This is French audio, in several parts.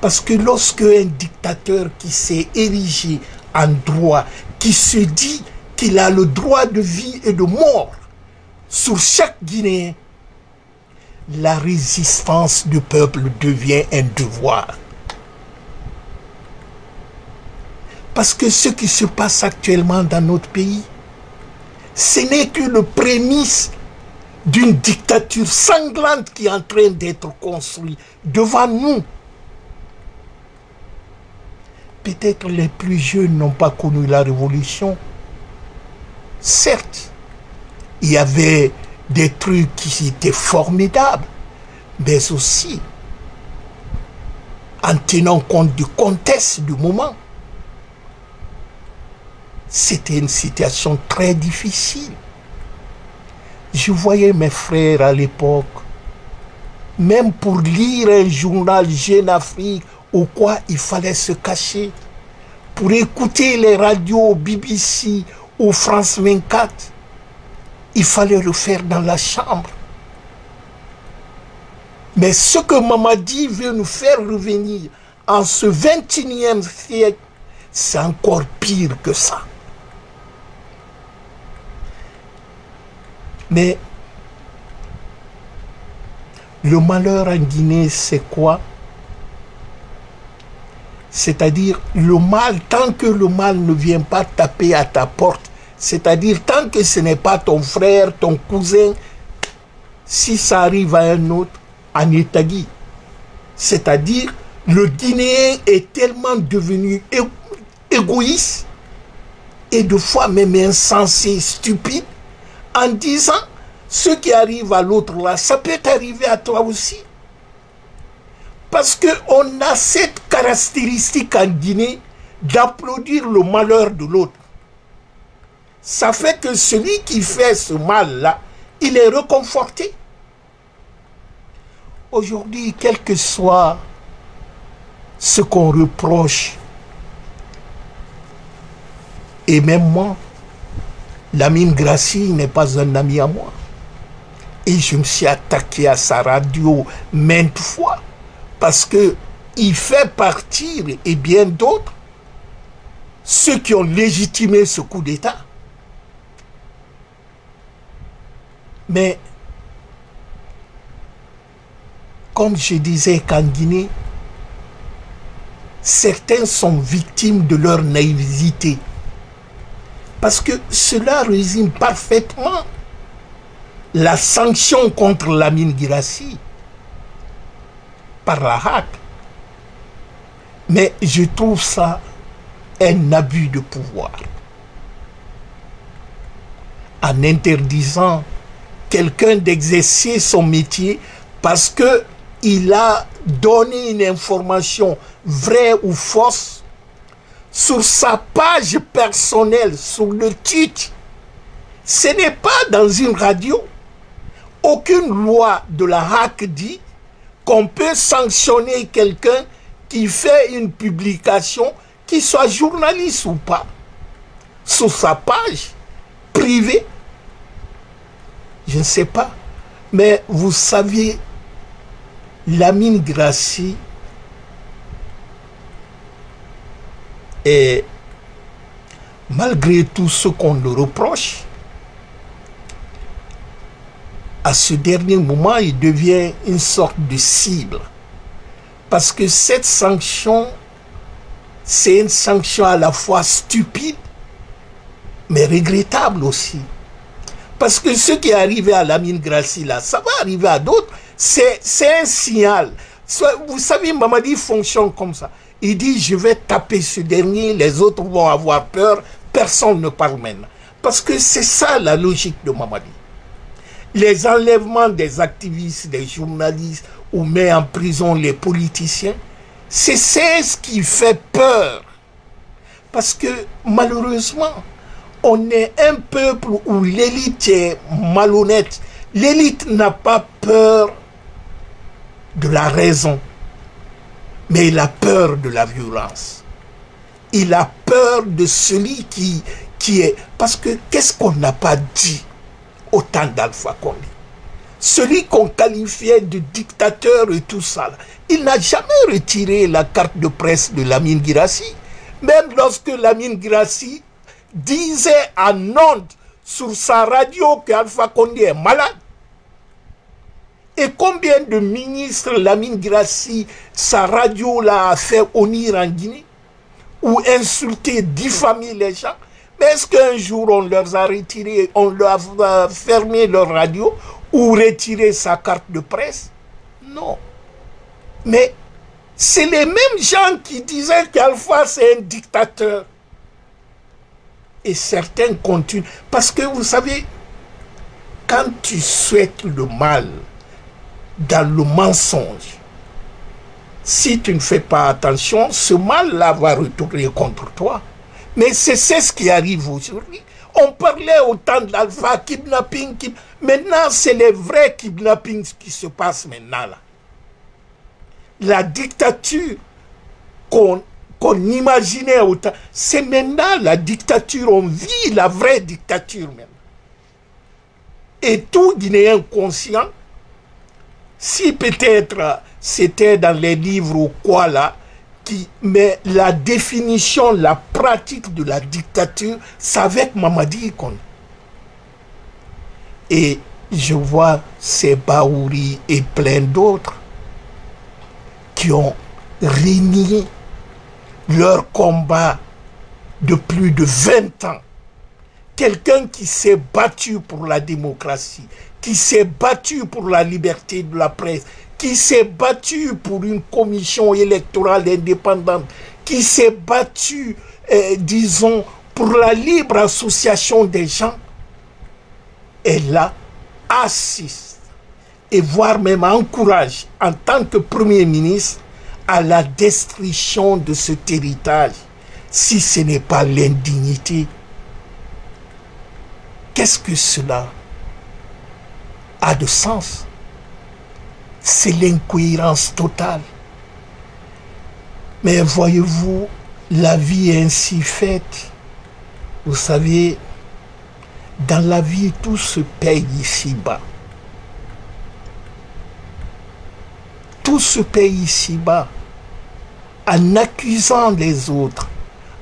Parce que lorsque un dictateur qui s'est érigé en droit, qui se dit qu'il a le droit de vie et de mort sur chaque Guinéen, la résistance du peuple devient un devoir. Parce que ce qui se passe actuellement dans notre pays, ce n'est que le prémisse d'une dictature sanglante qui est en train d'être construite devant nous. Peut-être les plus jeunes n'ont pas connu la révolution. Certes, il y avait des trucs qui étaient formidables, mais aussi en tenant compte du contexte du moment. C'était une situation très difficile. Je voyais mes frères à l'époque, même pour lire un journal Jeune Afrique ou quoi, il fallait se cacher. Pour écouter les radios BBC ou France 24, il fallait le faire dans la chambre. Mais ce que Mamadi veut nous faire revenir en ce 21e siècle, c'est encore pire que ça. Mais le malheur en Guinée, c'est quoi? C'est-à-dire le mal, tant que le mal ne vient pas taper à ta porte, c'est-à-dire tant que ce n'est pas ton frère, ton cousin, si ça arrive à un autre, en Etagui. C'est-à-dire le Guinéen est tellement devenu égoïste et de fois même insensé, stupide, en disant ce qui arrive à l'autre là, ça peut t'arriver à toi aussi. Parce qu'on a cette caractéristique en Guinée d'applaudir le malheur de l'autre. Ça fait que celui qui fait ce mal-là, il est réconforté. Aujourd'hui, quel que soit ce qu'on reproche, et même moi, Lamine Grassi n'est pas un ami à moi. Et je me suis attaqué à sa radio maintes fois, parce qu'il fait partir, et bien d'autres, ceux qui ont légitimé ce coup d'État. Mais, comme je disais qu'en Guinée, certains sont victimes de leur naïveté. Parce que cela résume parfaitement la sanction contre Lamine Guirassy par la HAC. Mais je trouve ça un abus de pouvoir. En interdisant quelqu'un d'exercer son métier parce qu'il a donné une information vraie ou fausse sur sa page personnelle, sur le titre. Ce n'est pas dans une radio. Aucune loi de la HAC dit qu'on peut sanctionner quelqu'un qui fait une publication, qu'il soit journaliste ou pas, sur sa page privée. Je ne sais pas. Mais vous saviez, Lamine Grassi est, malgré tout ce qu'on le reproche, à ce dernier moment, il devient une sorte de cible. Parce que cette sanction, c'est une sanction à la fois stupide, mais regrettable aussi. Parce que ce qui est arrivé à Lamine Grassi, là, ça va arriver à d'autres. C'est un signal. Vous savez, Mamadi fonctionne comme ça. Il dit, je vais taper ce dernier, les autres vont avoir peur, personne ne parle maintenant. Parce que c'est ça la logique de Mamadi. Les enlèvements des activistes, des journalistes, ou met en prison les politiciens, c'est ce qui fait peur. Parce que malheureusement, on est un peuple où l'élite est malhonnête. L'élite n'a pas peur de la raison, mais il a peur de la violence. Il a peur de celui qui est... Parce que qu'est-ce qu'on n'a pas dit au temps d'Alpha Condé? celui qu'on qualifiait de dictateur et tout ça, il n'a jamais retiré la carte de presse de Lamine Guirassy. Même lorsque Lamine Guirassy disait en ondes sur sa radio qu'Alpha Condé est malade. Et combien de ministres Lamine Guirassy, sa radio l'a fait honnir en Guinée, ou insulter, diffamer les gens. Mais est-ce qu'un jour on leur a retiré, on leur a fermé leur radio ou retiré sa carte de presse? Non. Mais c'est les mêmes gens qui disaient qu'Alpha c'est un dictateur. Et certains continuent. Parce que vous savez, quand tu souhaites le mal dans le mensonge, si tu ne fais pas attention, ce mal-là va retourner contre toi. Mais c'est ce qui arrive aujourd'hui. On parlait autant d'Alpha, kidnapping, maintenant c'est les vrais kidnappings qui se passent maintenant là. La dictature qu'on imaginait autant, c'est maintenant la dictature, on vit la vraie dictature maintenant. Et tout Guinéen conscient, si peut-être c'était dans les livres ou quoi là, mais la définition, la pratique de la dictature, c'est avec Mamadi Ikone. Et je vois ces Baouri et plein d'autres qui ont régné leur combat de plus de 20 ans. Quelqu'un qui s'est battu pour la démocratie, qui s'est battu pour la liberté de la presse, qui s'est battu pour une commission électorale indépendante, qui s'est battu, disons, pour la libre association des gens, est là, assiste, et voire même encourage, en tant que Premier ministre, à la destruction de cet héritage, si ce n'est pas l'indignité. Qu'est-ce que cela a de sens? C'est l'incohérence totale. Mais voyez-vous, la vie est ainsi faite. Vous savez, dans la vie, tout se paye ici-bas. Tout se paye ici-bas. En accusant les autres,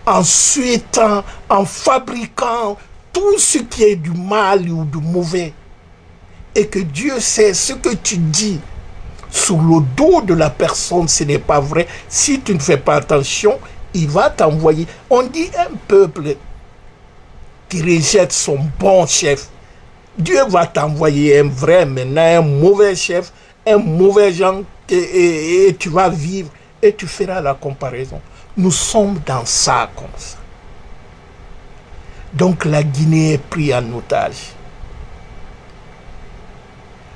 en souhaitant, en fabriquant tout ce qui est du mal ou du mauvais. Et que Dieu sait ce que tu dis sur le dos de la personne, ce n'est pas vrai. Si tu ne fais pas attention, il va t'envoyer. On dit un peuple qui rejette son bon chef, Dieu va t'envoyer un vrai, maintenant un mauvais chef, un mauvais gens, et tu vas vivre et tu feras la comparaison. Nous sommes dans ça comme ça. Donc la Guinée est prise en otage.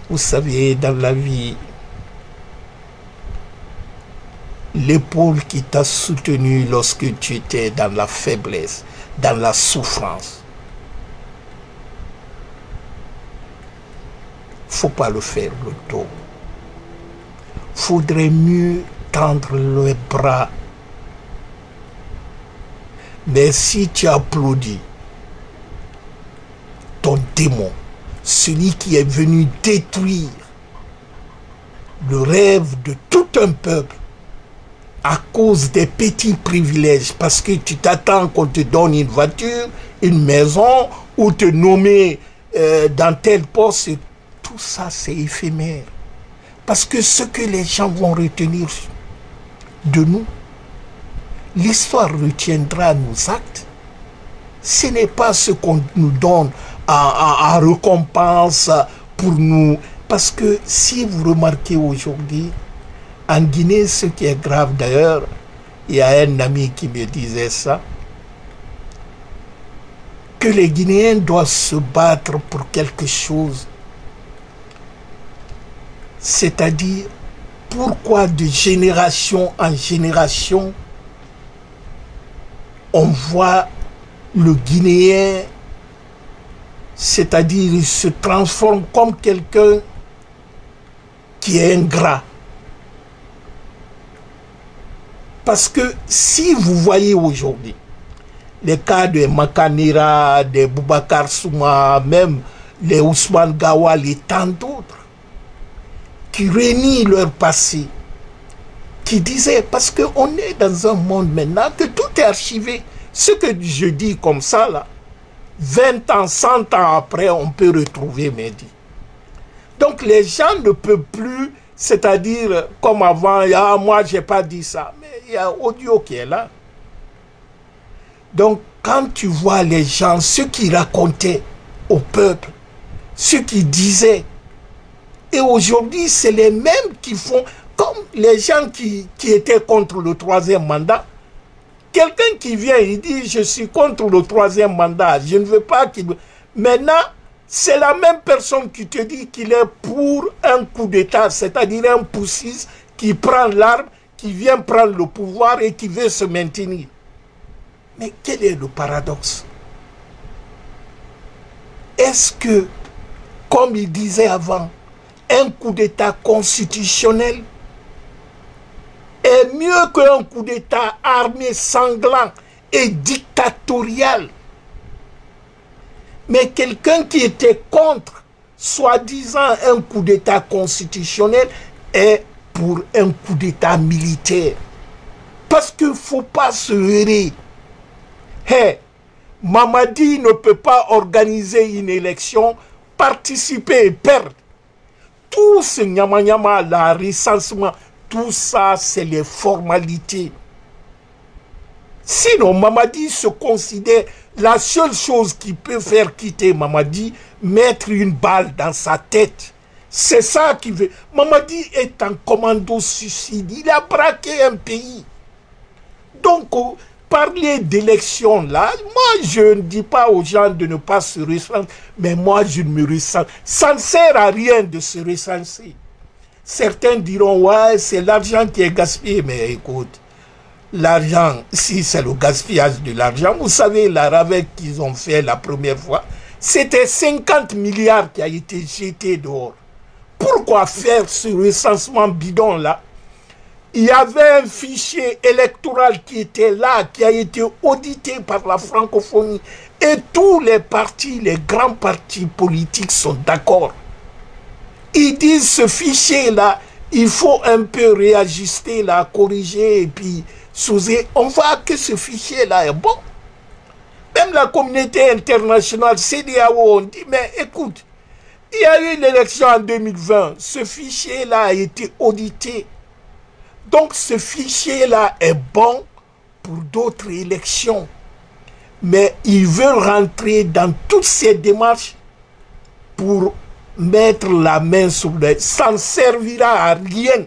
Vous savez, dans la vie, l'épaule qui t'a soutenu lorsque tu étais dans la faiblesse, dans la souffrance, faut pas le faire le dos. Faudrait mieux tendre le bras. Mais si tu applaudis ton démon, celui qui est venu détruire le rêve de tout un peuple à cause des petits privilèges, parce que tu t'attends qu'on te donne une voiture, une maison, ou te nommer dans tel poste, tout ça c'est éphémère. Parce que ce que les gens vont retenir de nous, l'histoire retiendra nos actes. Ce n'est pas ce qu'on nous donne en récompense pour nous. Parce que si vous remarquez aujourd'hui, en Guinée, ce qui est grave d'ailleurs, il y a un ami qui me disait ça, que les Guinéens doivent se battre pour quelque chose. C'est-à-dire, pourquoi de génération en génération, on voit le Guinéen, c'est-à-dire il se transforme comme quelqu'un qui est ingrat. Parce que si vous voyez aujourd'hui les cas de Makanera, de Boubacar Souma, même les Ousmane Gawal et tant d'autres, qui renie leur passé, qui disaient, parce qu'on est dans un monde maintenant que tout est archivé. Ce que je dis comme ça, là, 20 ans, 100 ans après, on peut retrouver Mehdi. Donc les gens ne peuvent plus, c'est-à-dire comme avant, ah, moi j'ai pas dit ça, mais il y a audio qui est là. Donc quand tu vois les gens, ceux qui racontaient au peuple, ceux qui disaient, et aujourd'hui c'est les mêmes qui font, comme les gens qui étaient contre le troisième mandat. Quelqu'un qui vient, il dit, je suis contre le troisième mandat, je ne veux pas qu'il... Maintenant, c'est la même personne qui te dit qu'il est pour un coup d'État, c'est-à-dire un poussiste qui prend l'arme, qui vient prendre le pouvoir et qui veut se maintenir. Mais quel est le paradoxe? Est-ce que, comme il disait avant, un coup d'État constitutionnel est mieux qu'un coup d'État armé, sanglant et dictatorial? Mais quelqu'un qui était contre, soi-disant, un coup d'État constitutionnel est pour un coup d'État militaire. Parce qu'il ne faut pas se leurrer. Hey, Mamadi ne peut pas organiser une élection, participer et perdre. Tout ce nyama-nyama, la recensement, tout ça, c'est les formalités. Sinon, Mamadi se considère la seule chose qui peut faire quitter Mamadi, mettre une balle dans sa tête. C'est ça qui veut. Mamadi est un commando suicide. Il a braqué un pays. Donc, parler d'élection là, moi je ne dis pas aux gens de ne pas se recenser, mais moi je ne me ressens. Ça ne sert à rien de se recenser. Certains diront, ouais, c'est l'argent qui est gaspillé, mais écoute, l'argent, si c'est le gaspillage de l'argent, vous savez, la RAVEC qu'ils ont fait la première fois, c'était 50 milliards qui a été jeté dehors. Pourquoi faire ce recensement bidon là? Il y avait un fichier électoral qui était là, qui a été audité par la francophonie. Et tous les partis, les grands partis politiques sont d'accord. Ils disent ce fichier-là, il faut un peu réajuster, là, corriger, et puis on voit que ce fichier-là est bon. Même la communauté internationale, CEDEAO, on dit, mais écoute, il y a eu l'élection en 2020, ce fichier-là a été audité. Donc ce fichier-là est bon pour d'autres élections. Mais il veut rentrer dans toutes ces démarches pour mettre la main sur les... Ça ne servira à rien.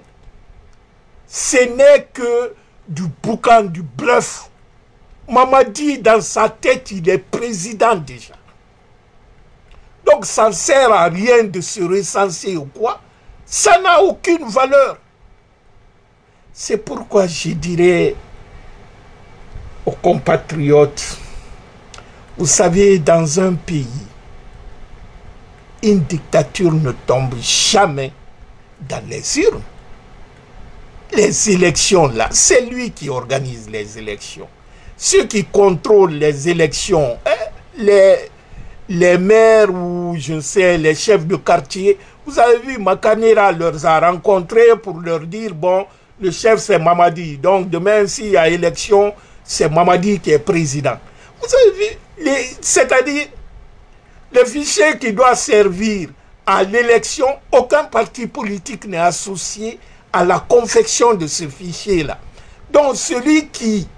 Ce n'est que du boucan, du bluff. Mamadi, dans sa tête, il est président déjà. Donc ça ne sert à rien de se recenser ou quoi. Ça n'a aucune valeur. C'est pourquoi je dirais aux compatriotes, vous savez, dans un pays, une dictature ne tombe jamais dans les urnes. Les élections, là, c'est lui qui organise les élections. Ceux qui contrôlent les élections, hein, les maires ou, je sais, les chefs de quartier, vous avez vu, Makanera leur a rencontrés pour leur dire, bon, le chef c'est Mamadi, donc demain s'il y a élection, c'est Mamadi qui est président. Vous avez vu, c'est-à-dire, le fichier qui doit servir à l'élection, aucun parti politique n'est associé à la confection de ce fichier-là. Donc celui qui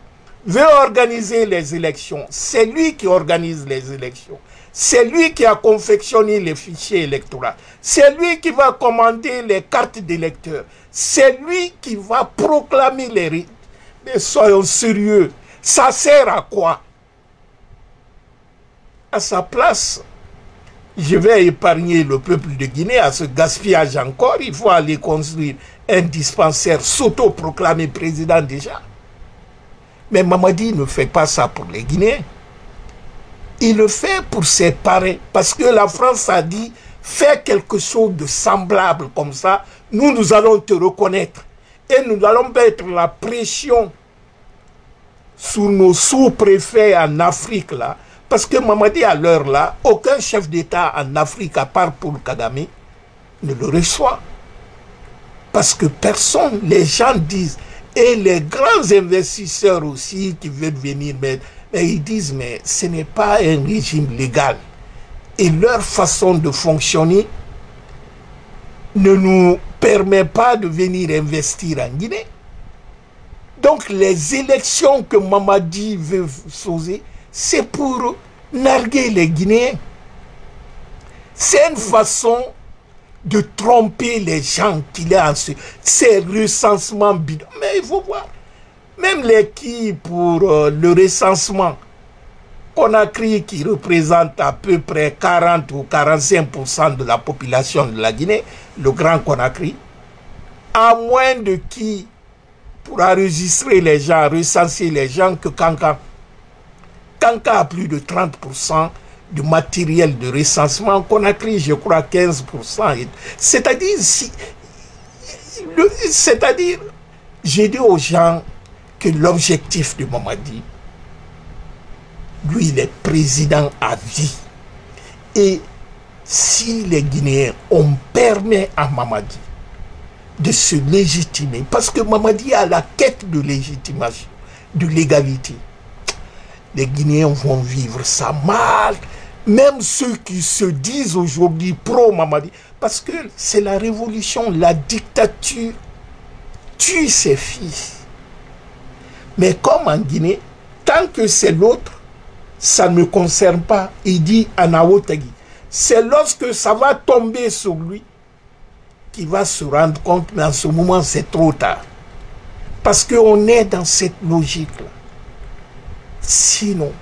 veut organiser les élections, c'est lui qui organise les élections. C'est lui qui a confectionné les fichiers électoraux. C'est lui qui va commander les cartes d'électeurs. C'est lui qui va proclamer les rites. Mais soyons sérieux, ça sert à quoi? À sa place, je vais épargner le peuple de Guinée à ce gaspillage encore. Il faut aller construire un dispensaire s'auto-proclamer président déjà. Mais Mamadi ne fait pas ça pour les Guinéens. Il le fait pour ses parrains. Parce que la France a dit, fais quelque chose de semblable comme ça, nous allons te reconnaître. Et nous allons mettre la pression sur nos sous-préfets en Afrique là. Parce que Mamadi, à l'heure là, aucun chef d'État en Afrique, à part pour Kagame, ne le reçoit. Parce que personne, les gens disent, et les grands investisseurs aussi qui veulent venir, mais ils disent, mais ce n'est pas un régime légal. Et leur façon de fonctionner ne nous permet pas de venir investir en Guinée. Donc les élections que Mamadi veut saucer, c'est pour narguer les Guinéens. C'est une façon de tromper les gens qu'il est en ce... C'est recensement bidon. Mais il faut voir. Même l'équipe pour le recensement, Conakry qui représente à peu près 40 ou 45% de la population de la Guinée, le Grand Conakry, à moins de qui pour enregistrer les gens, recenser les gens que Kanka. Kanka a plus de 30% du matériel de recensement, Conakry, je crois, 15%. C'est-à-dire, j'ai dit aux gens que l'objectif de Mamadi, lui, il est président à vie. Et si les Guinéens, on permet à Mamadi de se légitimer, parce que Mamadi a la quête de légitimation, de légalité, les Guinéens vont vivre ça mal. Même ceux qui se disent aujourd'hui pro-Mamadi, parce que c'est la révolution, la dictature tue ses fils. Mais comme en Guinée, tant que c'est l'autre, ça ne me concerne pas. Il dit Anaotagi. C'est lorsque ça va tomber sur lui qu'il va se rendre compte, mais en ce moment c'est trop tard. Parce qu'on est dans cette logique-là. Sinon,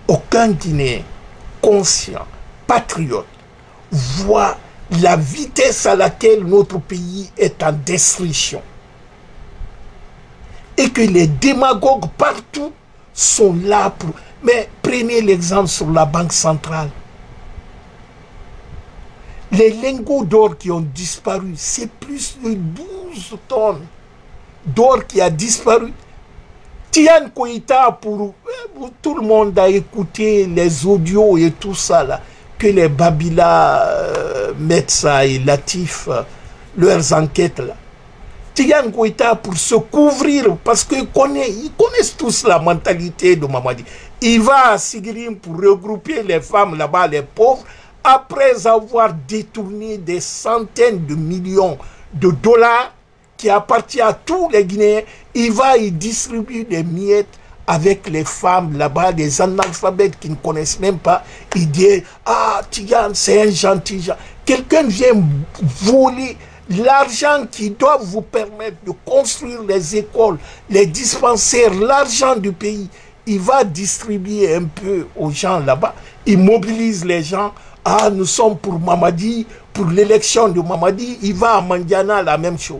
aucun Guinéen conscient, patriote, voit la vitesse à laquelle notre pays est en destruction. Et que les démagogues partout sont là pour... Mais prenez l'exemple sur la Banque centrale. Les lingots d'or qui ont disparu, c'est plus de 12 tonnes d'or qui a disparu. Tian Koïta, pour tout le monde a écouté les audios et tout ça, là, que les Babila mettent ça et Latif, leurs enquêtes là. Tian Koïta, pour se couvrir, parce qu'ils connaissent tous la mentalité de Mamadi. Il va à Sigrim pour regrouper les femmes là-bas, les pauvres, après avoir détourné des centaines de millions de dollars qui appartient à tous les Guinéens. Il va y distribuer des miettes avec les femmes là-bas, des analphabètes qui ne connaissent même pas. Il dit, ah, Tigan, c'est un gentil gens. Quelqu'un vient voler l'argent qui doit vous permettre de construire les écoles, les dispensaires, l'argent du pays. Il va distribuer un peu aux gens là-bas. Il mobilise les gens. Ah, nous sommes pour Mamadi, pour l'élection de Mamadi. Il va à Mandiana, la même chose.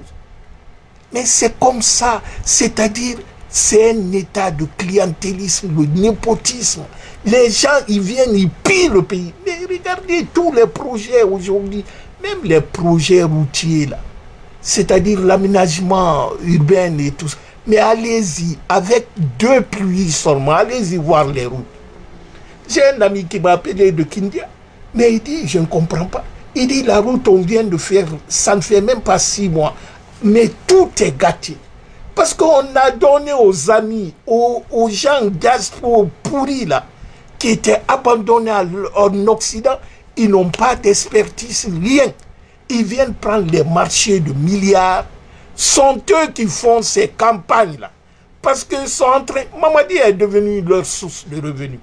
Mais c'est comme ça, c'est-à-dire, c'est un état de clientélisme, le népotisme. Les gens, ils viennent, ils pillent le pays. Mais regardez tous les projets aujourd'hui, même les projets routiers, là, c'est-à-dire l'aménagement urbain et tout ça. Mais allez-y, avec 2 pluies seulement, allez-y voir les routes. J'ai un ami qui m'a appelé de Kindia, mais il dit, je ne comprends pas. Il dit, la route on vient de faire, ça ne fait même pas 6 mois. Mais tout est gâté. Parce qu'on a donné aux amis, aux gens diaspora pourris là, qui étaient abandonnés en Occident, ils n'ont pas d'expertise, rien. Ils viennent prendre les marchés de milliards. Sont eux qui font ces campagnes-là. Parce qu'ils sont en train... Mamadi est devenu leur source de revenus.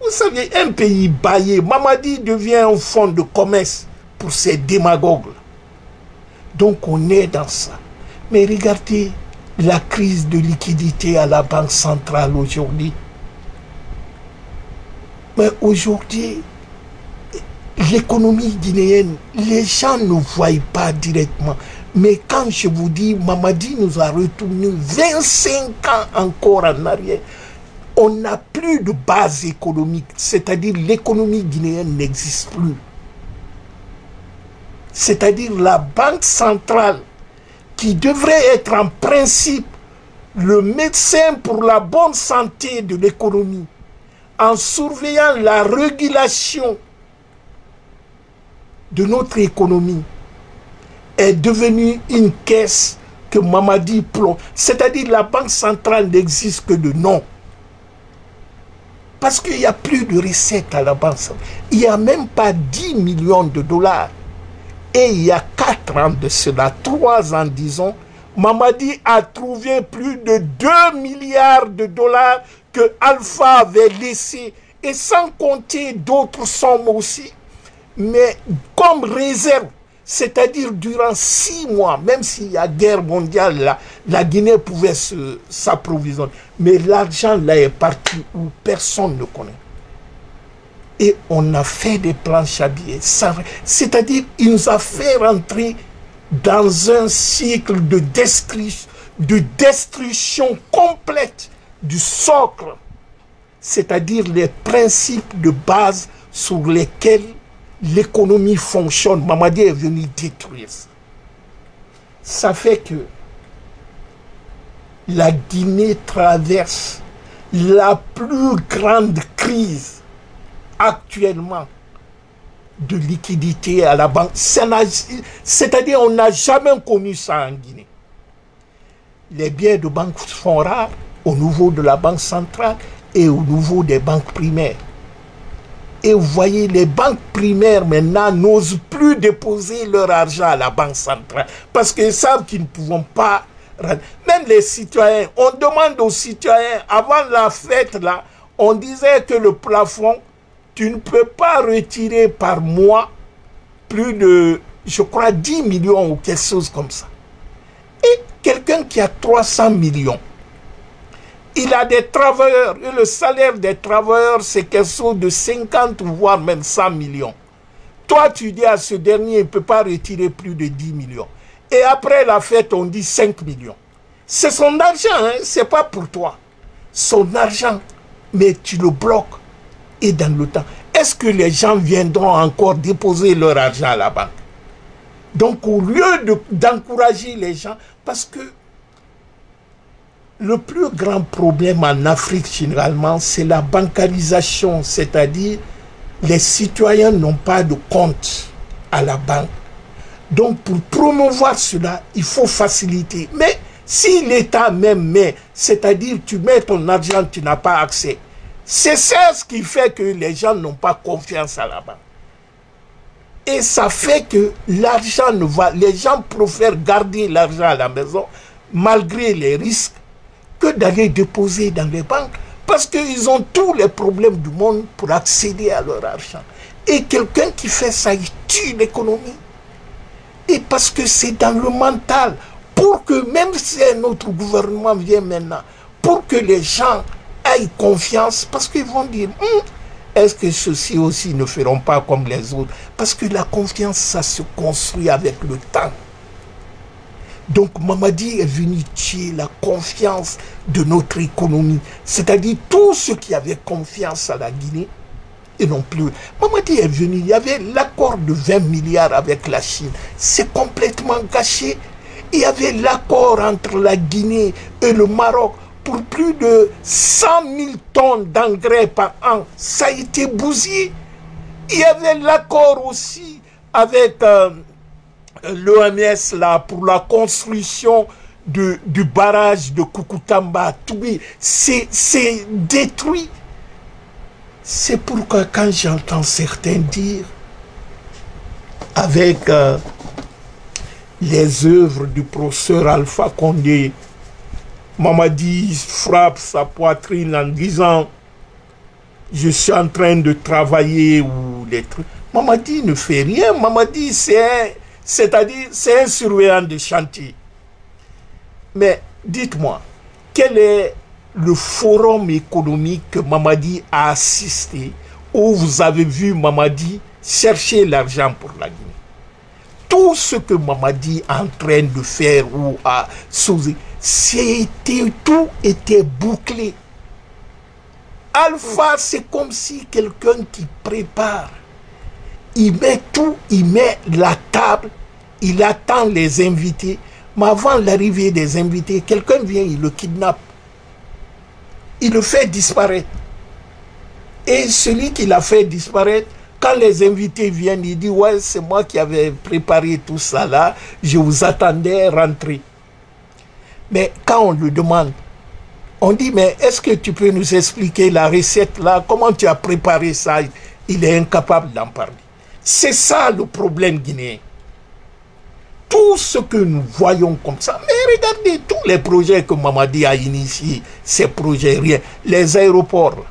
Vous savez, un pays baillé, Mamadi devient un fonds de commerce pour ces démagogues-là. Donc on est dans ça. Mais regardez la crise de liquidité à la Banque centrale aujourd'hui. Mais aujourd'hui, l'économie guinéenne, les gens ne voient pas directement. Mais quand je vous dis, Mamadi nous a retourné 25 ans encore en arrière, on n'a plus de base économique, c'est-à-dire l'économie guinéenne n'existe plus. C'est-à-dire la Banque centrale, qui devrait être en principe le médecin pour la bonne santé de l'économie, en surveillant la régulation de notre économie, est devenue une caisse que Mamadi plombe. C'est-à-dire la banque centrale n'existe que de nom. Parce qu'il n'y a plus de recettes à la banque centrale. Il n'y a même pas 10 millions de dollars. Et il y a 4 ans de cela, 3 ans disons, Mamadi a trouvé plus de 2 milliards de dollars que Alpha avait laissé. Et sans compter d'autres sommes aussi. Mais comme réserve, c'est-à-dire durant 6 mois, même s'il y a guerre mondiale, la Guinée pouvait s'approvisionner. Mais l'argent là est parti où personne ne connaît. Et on a fait des planches à billets. C'est-à-dire, il nous a fait rentrer dans un cycle de destruction complète du socle. C'est-à-dire les principes de base sur lesquels l'économie fonctionne. Mamadi est venu détruire ça. Ça fait que la Guinée traverse la plus grande crise actuellement de liquidité à la banque. C'est-à-dire on n'a jamais connu ça en Guinée. Les biens de banque sont rares au niveau de la banque centrale et au niveau des banques primaires. Et vous voyez, les banques primaires maintenant n'osent plus déposer leur argent à la banque centrale parce qu'ils savent qu'ils ne pourront pas. Même les citoyens, on demande aux citoyens, avant la fête là, on disait que le plafond, tu ne peux pas retirer par mois plus de, je crois, 10 millions ou quelque chose comme ça. Et quelqu'un qui a 300 millions, il a des travailleurs, et le salaire des travailleurs, c'est quelque chose de 50, voire même 100 millions. Toi, tu dis à ce dernier, il ne peut pas retirer plus de 10 millions. Et après la fête, on dit 5 millions. C'est son argent, hein? Ce n'est pas pour toi. Son argent, mais tu le bloques. Et dans le temps, est-ce que les gens viendront encore déposer leur argent à la banque? Donc, au lieu d'encourager les gens, parce que le plus grand problème en Afrique, généralement, c'est la bancarisation, c'est-à-dire les citoyens n'ont pas de compte à la banque. Donc, pour promouvoir cela, il faut faciliter. Mais si l'État même met, c'est-à-dire tu mets ton argent, tu n'as pas accès, c'est ça ce qui fait que les gens n'ont pas confiance à la banque. Et ça fait que l'argent ne va... Les gens préfèrent garder l'argent à la maison, malgré les risques, que d'aller déposer dans les banques. Parce qu'ils ont tous les problèmes du monde pour accéder à leur argent. Et quelqu'un qui fait ça, il tue l'économie. Et parce que c'est dans le mental. Pour que, même si un autre gouvernement vient maintenant, pour que les gens aient confiance, parce qu'ils vont dire, est-ce que ceux-ci aussi ne feront pas comme les autres? Parce que la confiance, ça se construit avec le temps. Donc Mamadi est venu tuer la confiance de notre économie. C'est-à-dire tous ceux qui avaient confiance à la Guinée, et non plus. Mamadi est venu, il y avait l'accord de 20 milliards avec la Chine. C'est complètement gâché. Il y avait l'accord entre la Guinée et le Maroc pour plus de 100 000 tonnes d'engrais par an. Ça a été bousillé. Il y avait l'accord aussi avec l'OMS là pour la construction du barrage de Koukoutamba. C'est détruit. C'est pourquoi quand j'entends certains dire avec les œuvres du professeur Alpha Condé, Mamadi frappe sa poitrine en disant je suis en train de travailler ou des trucs. Mamadi ne fait rien. Mamadi c'est-à-dire c'est un surveillant de chantier. Mais dites-moi, quel est le forum économique que Mamadi a assisté où vous avez vu Mamadi chercher l'argent pour la Guinée? Tout ce que Mamadi est en train de faire ou a sauvé, tout était bouclé. Alpha, c'est comme si quelqu'un qui prépare. Il met tout, il met la table, il attend les invités. Mais avant l'arrivée des invités, quelqu'un vient, il le kidnappe. Il le fait disparaître. Et celui qui l'a fait disparaître, quand les invités viennent, ils disent, ouais, c'est moi qui avais préparé tout ça là, je vous attendais rentrer. Mais quand on lui demande, on dit, mais est-ce que tu peux nous expliquer la recette là, comment tu as préparé ça? Il est incapable d'en parler. C'est ça le problème guinéen. Tout ce que nous voyons comme ça, mais regardez tous les projets que Mamadi a initiés, ces projets, rien. Les aéroports,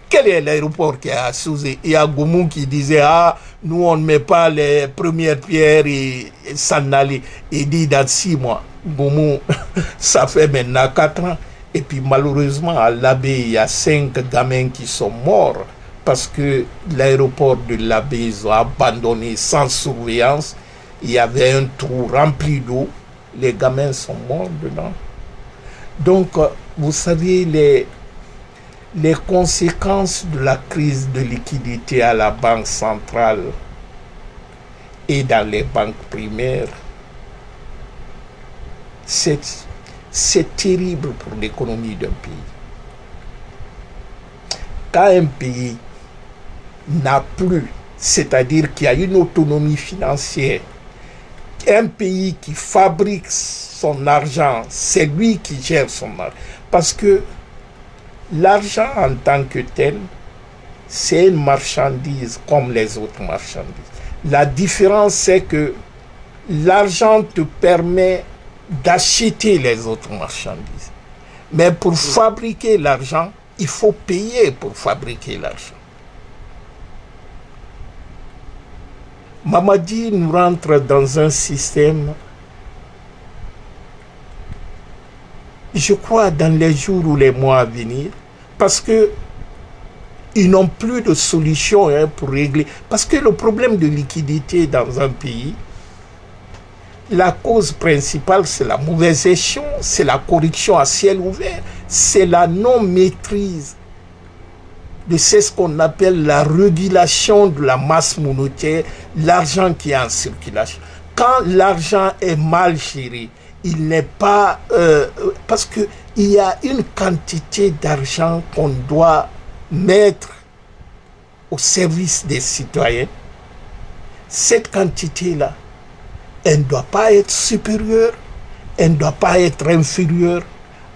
quel est l'aéroport qui a Souzé? Il y a Goumou qui disait, ah, nous on ne met pas les premières pierres et s'en aller. Il dit dans 6 mois, Goumou, ça fait maintenant 4 ans. Et puis malheureusement, à l'Abbé, il y a 5 gamins qui sont morts parce que l'aéroport de l'Abbé, ils ont abandonné sans surveillance. Il y avait un trou rempli d'eau. Les gamins sont morts dedans. Donc, vous savez, les conséquences de la crise de liquidité à la banque centrale et dans les banques primaires, c'est terrible pour l'économie d'un pays. Quand un pays n'a plus, c'est-à-dire qu'il y a une autonomie financière, un pays qui fabrique son argent, c'est lui qui gère son argent. Parce que l'argent en tant que tel, c'est une marchandise comme les autres marchandises. La différence, c'est que l'argent te permet d'acheter les autres marchandises. Mais pour fabriquer l'argent, il faut payer pour fabriquer l'argent. Mamadi nous rentre dans un système, je crois, dans les jours ou les mois à venir, parce que ils n'ont plus de solution pour régler. Parce que le problème de liquidité dans un pays, la cause principale, c'est la mauvaise gestion, c'est la corruption à ciel ouvert, c'est la non-maîtrise de ce qu'on appelle la régulation de la masse monétaire, l'argent qui est en circulation. Quand l'argent est mal géré, il n'est pas... parce qu'il y a une quantité d'argent qu'on doit mettre au service des citoyens. Cette quantité-là, elle ne doit pas être supérieure, elle ne doit pas être inférieure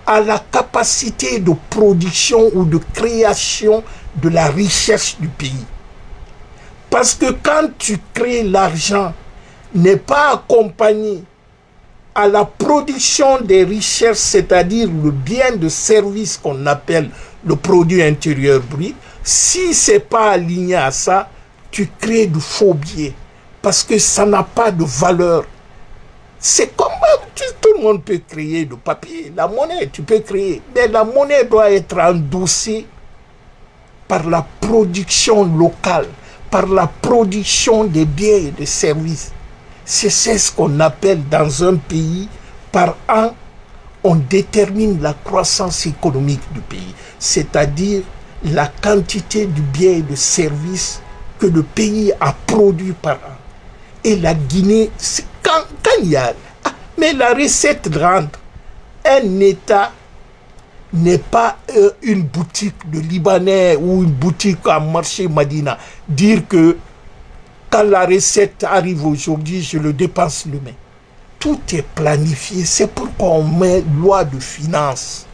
à la capacité de production ou de création de la richesse du pays. Parce que quand tu crées l'argent, n'est pas accompagné à la production des richesses, c'est-à-dire le bien de service qu'on appelle le produit intérieur brut, si ce n'est pas aligné à ça, tu crées du faux biais. Parce que ça n'a pas de valeur. C'est comme tout le monde peut créer de papier. La monnaie, tu peux créer. Mais la monnaie doit être endossée par la production locale, par la production des biens et des services. C'est ce qu'on appelle dans un pays, par an, on détermine la croissance économique du pays. C'est-à-dire la quantité de biens et de services que le pays a produit par an. Et la Guinée, quand il y a... mais la recette rentre. Un État n'est pas une boutique de Libanais ou une boutique à marché Madina. Dire que quand la recette arrive aujourd'hui, je le dépense demain. Tout est planifié. C'est pourquoi on met loi de finances.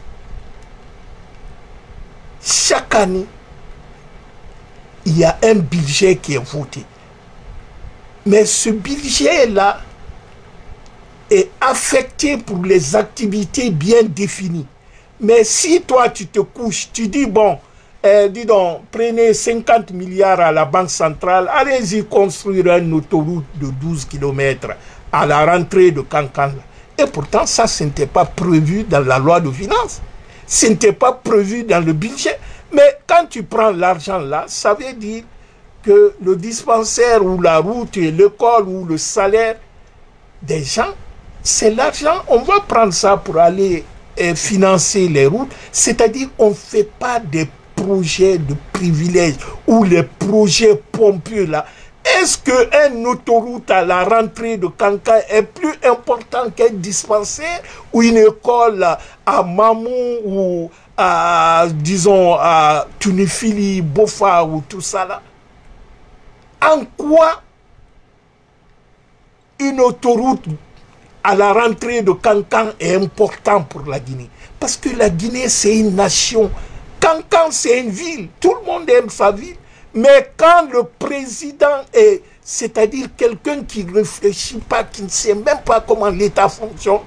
Chaque année, il y a un budget qui est voté. Mais ce budget-là est affecté pour les activités bien définies. Mais si toi, tu te couches, tu dis, bon, dis donc, prenez 50 milliards à la Banque centrale, allez-y construire une autoroute de 12 km à la rentrée de Cancan. Et pourtant, ça, ce n'était pas prévu dans la loi de finances. Ce n'était pas prévu dans le budget. Mais quand tu prends l'argent là, ça veut dire que le dispensaire ou la route et l'école ou le salaire des gens, c'est l'argent. On va prendre ça pour aller financer les routes. C'est-à-dire on ne fait pas des projets de privilèges ou les projets pompeux là. Est-ce qu'une autoroute à la rentrée de Cancan est plus important qu'un dispensaire ou une école à Mamou ou à, disons, à Tunifili, Bofa ou tout ça là? En quoi une autoroute à la rentrée de Cancan est importante pour la Guinée? Parce que la Guinée, c'est une nation. Cancan, c'est une ville. Tout le monde aime sa ville. Mais quand le président est, c'est-à-dire quelqu'un qui ne réfléchit pas, qui ne sait même pas comment l'État fonctionne,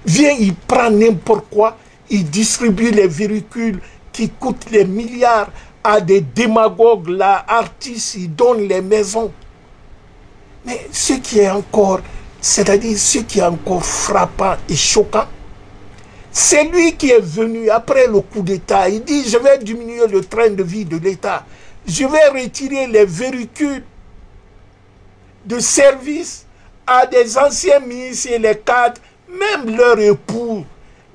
vient, il prend n'importe quoi, il distribue les véhicules qui coûtent les milliards à des démagogues, là, artistes, il donne les maisons. Mais ce qui est encore, c'est-à-dire ce qui est encore frappant et choquant, c'est lui qui est venu après le coup d'État. Il dit, je vais diminuer le train de vie de l'État. Je vais retirer les véhicules de service à des anciens ministres et les cadres, même leur époux,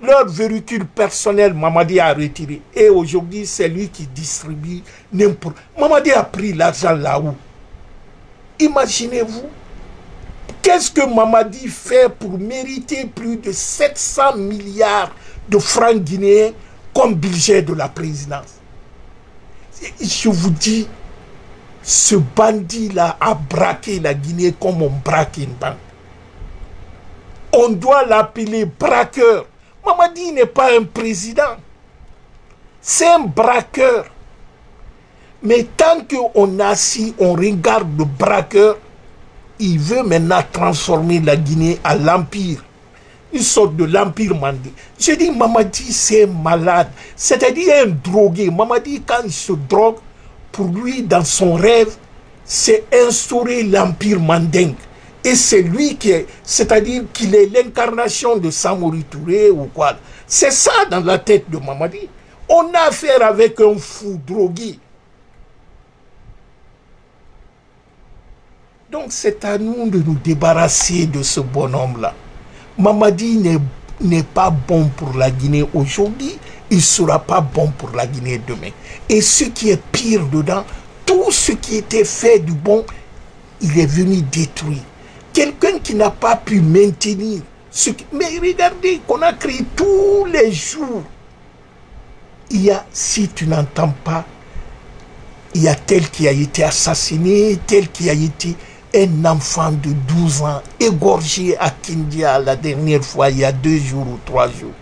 leur véhicule personnel, Mamadi a retiré. Et aujourd'hui, c'est lui qui distribue n'importe. Mamadi a pris l'argent là-haut. Imaginez-vous, qu'est-ce que Mamadi fait pour mériter plus de 700 milliards de francs guinéens comme budget de la présidence? Je vous dis, ce bandit-là a braqué la Guinée comme on braque une banque. On doit l'appeler braqueur. Mamadi n'est pas un président. C'est un braqueur. Mais tant qu'on assis, on regarde le braqueur, il veut maintenant transformer la Guinée à l'empire. Une sorte de l'empire mandé. Je dis, Mamadi, c'est un malade. C'est-à-dire un drogué. Mamadi, quand il se drogue, pour lui, dans son rêve, c'est instaurer l'empire mandingue. Et c'est lui qui est, c'est-à-dire qu'il est l'incarnation de Samori Touré ou quoi. C'est ça dans la tête de Mamadi. On a affaire avec un fou drogué. Donc c'est à nous de nous débarrasser de ce bonhomme-là. Mamadi n'est pas bon pour la Guinée aujourd'hui, il ne sera pas bon pour la Guinée demain. Et ce qui est pire dedans, tout ce qui était fait du bon, il est venu détruire. Quelqu'un qui n'a pas pu maintenir ce qui... Mais regardez qu'on a créé tous les jours. Il y a, si tu n'entends pas, il y a tel qui a été assassiné, tel qui a été... Un enfant de 12 ans égorgé à Kindia la dernière fois, il y a 2 jours ou 3 jours.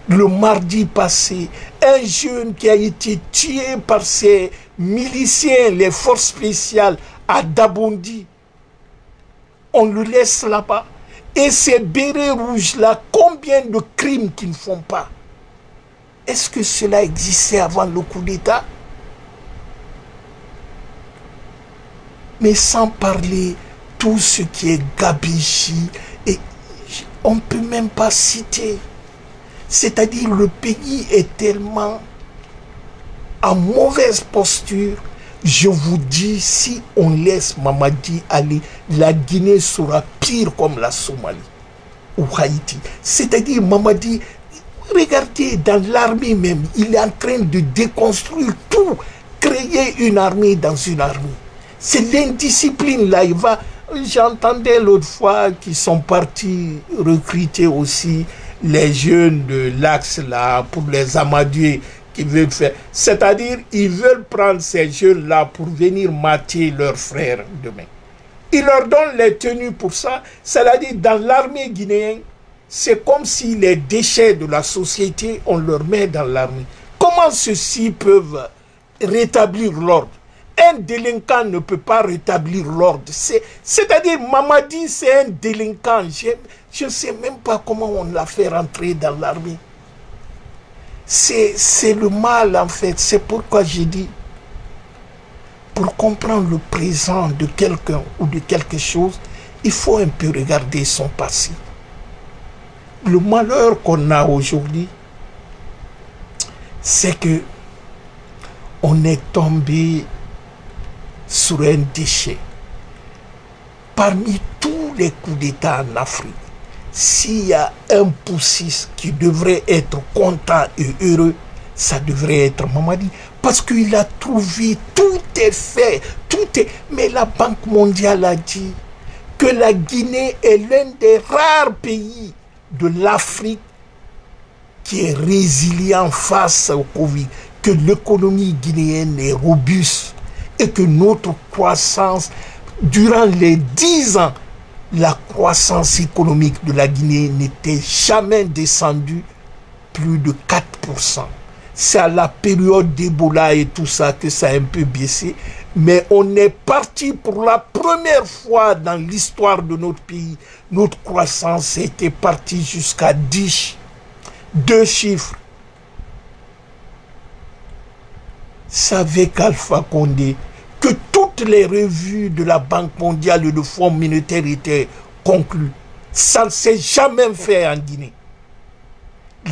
Le mardi passé, un jeune qui a été tué par ses miliciens, les forces spéciales à Dabondi. On le laisse là-bas. Et ces bérets rouges-là, combien de crimes qu'ils ne font pas? Est-ce que cela existait avant le coup d'État? Mais sans parler tout ce qui est gabegie, et on ne peut même pas citer. C'est-à-dire le pays est tellement en mauvaise posture. Je vous dis, si on laisse Mamadi aller, la Guinée sera pire comme la Somalie ou Haïti. C'est-à-dire Mamadi, regardez, dans l'armée même, il est en train de déconstruire tout, créer une armée dans une armée. C'est l'indiscipline là, il va... J'entendais l'autre fois qu'ils sont partis recruter aussi les jeunes de l'Axe là pour les amadouer qui veulent faire. C'est-à-dire, ils veulent prendre ces jeunes-là pour venir mater leurs frères demain. Ils leur donnent les tenues pour ça. C'est-à-dire, dans l'armée guinéenne, c'est comme si les déchets de la société, on leur met dans l'armée. Comment ceux-ci peuvent rétablir l'ordre? Un délinquant ne peut pas rétablir l'ordre. C'est-à-dire, Mamadi, c'est un délinquant. Je ne sais même pas comment on l'a fait rentrer dans l'armée. C'est le mal, en fait. C'est pourquoi j'ai dit, pour comprendre le présent de quelqu'un ou de quelque chose, il faut un peu regarder son passé. Le malheur qu'on a aujourd'hui, c'est que on est tombé sur un déchet. Parmi tous les coups d'État en Afrique, s'il y a un poussiste qui devrait être content et heureux, ça devrait être Mamadi. Parce qu'il a trouvé, tout est fait, tout est... Mais la Banque mondiale a dit que la Guinée est l'un des rares pays de l'Afrique qui est résilient face au Covid, que l'économie guinéenne est robuste. et que notre croissance, durant les 10 ans, la croissance économique de la Guinée n'était jamais descendue plus de 4%. C'est à la période d'Ebola et tout ça que ça a un peu baissé. Mais on est parti pour la première fois dans l'histoire de notre pays. Notre croissance était partie jusqu'à 2 chiffres. C'est avec Alpha Condé que toutes les revues de la Banque mondiale et le Fonds monétaire étaient conclues. Ça ne s'est jamais fait en Guinée.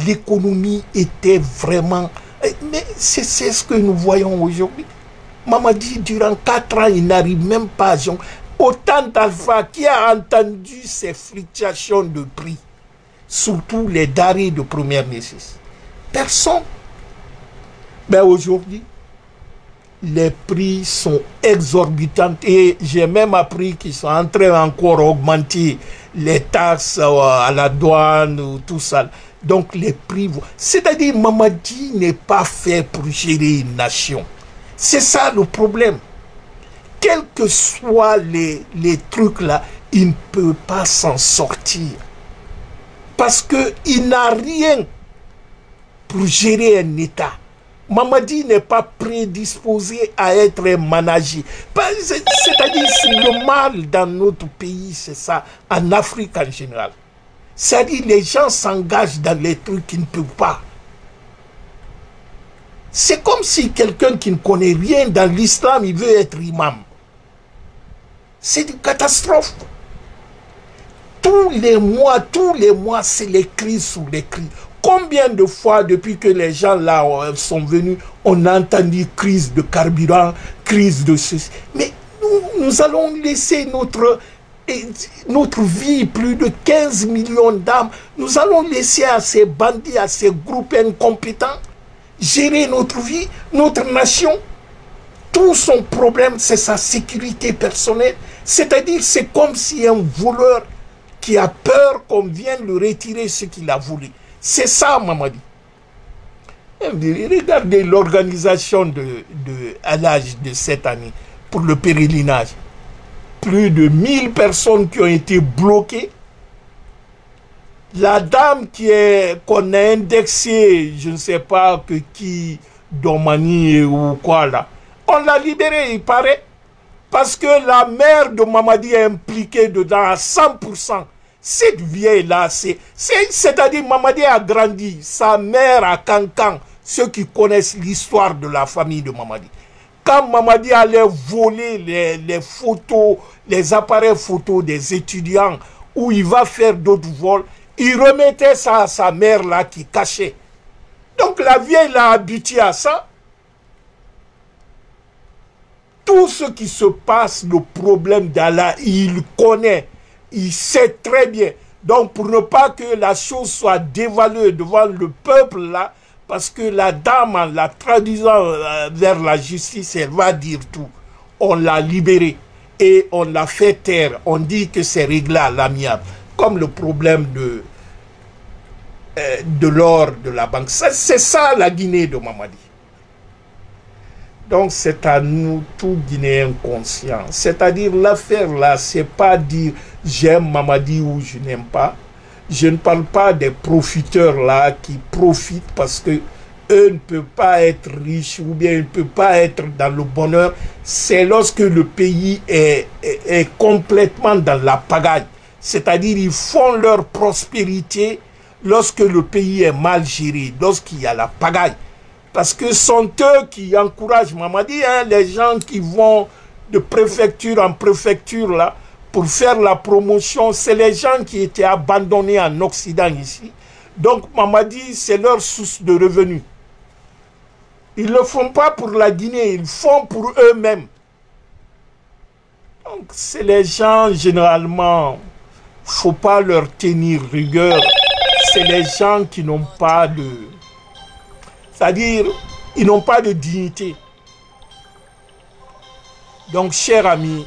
L'économie était vraiment... Mais c'est ce que nous voyons aujourd'hui. Mamadi, durant 4 ans, il n'arrive même pas à... Autant d'Alpha qui a entendu ces fluctuations de prix, surtout les denrées de première nécessité. Personne. Mais aujourd'hui, les prix sont exorbitants et j'ai même appris qu'ils sont en train encore d'augmenter les taxes à la douane, tout ça. Donc les prix vont... C'est-à-dire Mamadi n'est pas fait pour gérer une nation. C'est ça le problème. Quels que soient les trucs là, il ne peut pas s'en sortir. Parce qu'il n'a rien pour gérer un État. Mamadi n'est pas prédisposé à être un manager. C'est-à-dire le mal dans notre pays, c'est ça, en Afrique en général. C'est-à-dire les gens s'engagent dans les trucs qu'ils ne peuvent pas. C'est comme si quelqu'un qui ne connaît rien dans l'islam, il veut être imam. C'est une catastrophe. Tous les mois, c'est les crises sur les crises. Combien de fois, depuis que les gens là sont venus, on a entendu crise de carburant, crise de ceci. Mais nous allons laisser notre vie, plus de 15 millions d'âmes, nous allons laisser à ces bandits, à ces groupes incompétents, gérer notre vie, notre nation. Tout son problème, c'est sa sécurité personnelle. C'est-à-dire, c'est comme si un voleur qui a peur qu'on vienne lui retirer ce qu'il a voulu. C'est ça, Mamadi. Regardez l'organisation à l'âge de cette année pour le pèlerinage. Plus de 1000 personnes qui ont été bloquées. La dame qu'on a indexée, je ne sais pas que qui, Domani ou quoi là, on l'a libérée, il paraît, parce que la mère de Mamadi est impliquée dedans à 100%. Cette vieille-là, c'est-à-dire Mamadi a grandi, sa mère à Kankan, ceux qui connaissent l'histoire de la famille de Mamadi. Quand Mamadi allait voler les photos, les appareils photos des étudiants, où il va faire d'autres vols, il remettait ça à sa mère là qui cachait. Donc la vieille l'a habitué à ça. Tout ce qui se passe, le problème d'Allah, il connaît. Il sait très bien. Donc, pour ne pas que la chose soit dévaluée devant le peuple, là, parce que la dame, en la traduisant vers la justice, elle va dire tout. On l'a libérée et on l'a fait taire. On dit que c'est réglé à l'amiable. Comme le problème de l'or de la banque. C'est ça la Guinée de Mamadi. Donc c'est à nous, tous Guinéens conscients. C'est-à-dire l'affaire là, c'est pas dire j'aime Mamadi ou je n'aime pas. Je ne parle pas des profiteurs là qui profitent parce que eux ne peuvent pas être riches ou bien ils ne peuvent pas être dans le bonheur. C'est lorsque le pays est complètement dans la pagaille. C'est-à-dire ils font leur prospérité lorsque le pays est mal géré, lorsqu'il y a la pagaille. Parce que ce sont eux qui encouragent Mamadi, hein, les gens qui vont de préfecture en préfecture là, pour faire la promotion, c'est les gens qui étaient abandonnés en Occident ici. Donc Mamadi, c'est leur source de revenus. Ils ne le font pas pour la Guinée, ils le font pour eux-mêmes. Donc c'est les gens, généralement, il ne faut pas leur tenir rigueur. C'est les gens qui n'ont pas de... C'est-à-dire, ils n'ont pas de dignité. Donc, chers amis,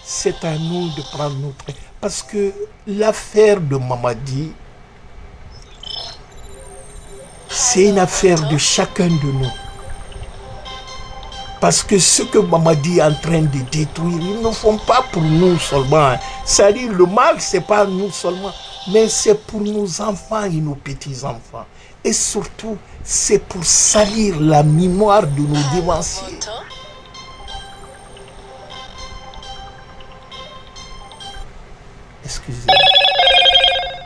c'est à nous de prendre notre... Parce que l'affaire de Mamadi, c'est une affaire de chacun de nous. Parce que ce que Mamadi est en train de détruire, ils ne font pas pour nous seulement. C'est-à-dire, le mal, c'est pas nous seulement, mais c'est pour nos enfants et nos petits-enfants. Et surtout, c'est pour salir la mémoire de nos dévanciers. Excusez-moi.